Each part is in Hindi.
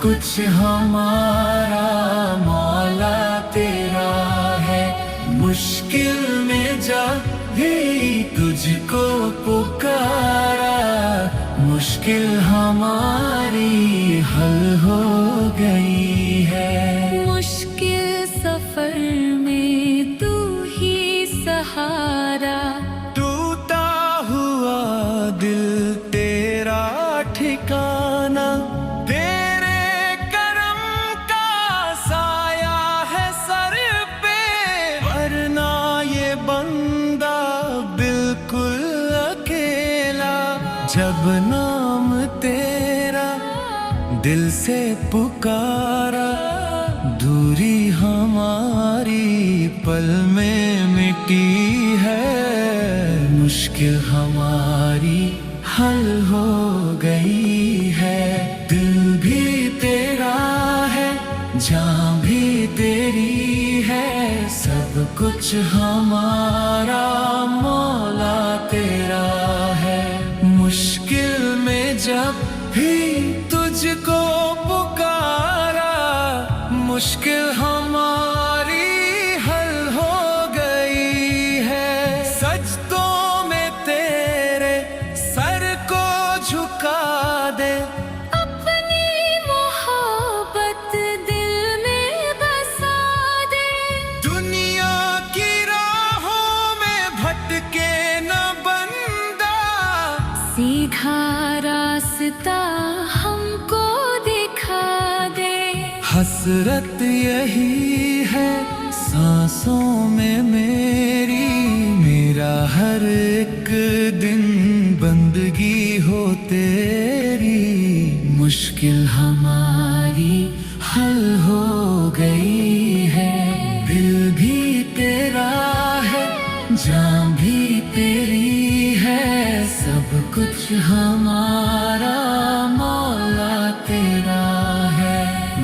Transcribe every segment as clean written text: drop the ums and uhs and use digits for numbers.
कुछ हमारा मौला तेरा है। मुश्किल में जब भी तुझको पुकारा, मुश्किल हमारी हल हो गई है। मुश्किल सफर में तू ही सहारा, टूटा हुआ दिल तेरा ठिकाना, तेरे करम का साया है सर पे, वरना ये बंदा बिल्कुल अकेला। जब नाम तेरा दिल से पुकारा, दूरी हमारी पल में मिटी है। मुश्किल हमारी हल हो गई है। दिल भी तेरा है, जान भी तेरी है, सब कुछ हमारा मौला तेरा है। मुश्किल में जब भी तुझको पुकारा, मुश्किल हमारी हल हो गई है। सजदों में तेरे सर को झुका दे, अपनी मोहब्बत दिल में बसा दे। दुनिया की राहों में भटके न बंदा, सीधा रास्ता हमको दिखा दे। हसरत यही है सांसों में मेरी, मेरा हर एक दिन बंदगी हो तेरी। मुश्किल हमारी हल हो गई है। दिल भी तेरा है, जान भी तेरी है, सब कुछ हमारा मौला तेरा है।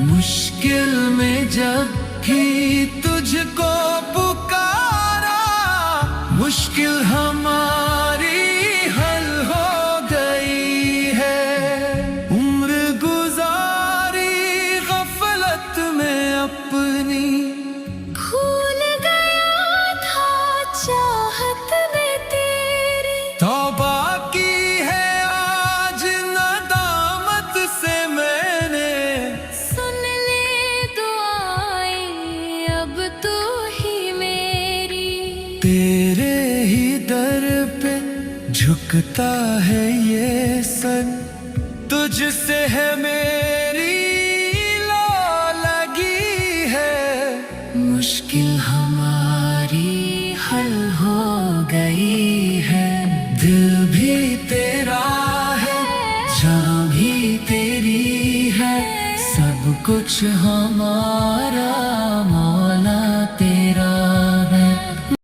मुश्किल में जब भी तुझको पुकारा, मुश्किल हमारी हल हो गई है। उम्र गुजारी गफलत में अपनी, भूल गया था चाहत में तेरी। तौबा की है आज नदामत से मैंने, सुन ले दुआएं अब तू ही मेरी। तेरे ही दर पे झुकता है ये सर, तुझसे है मेरी लो लगी है। मुश्किल हमारी हल हो गई है। दिल भी तेरा है, जान भी तेरी है, सब कुछ हमारा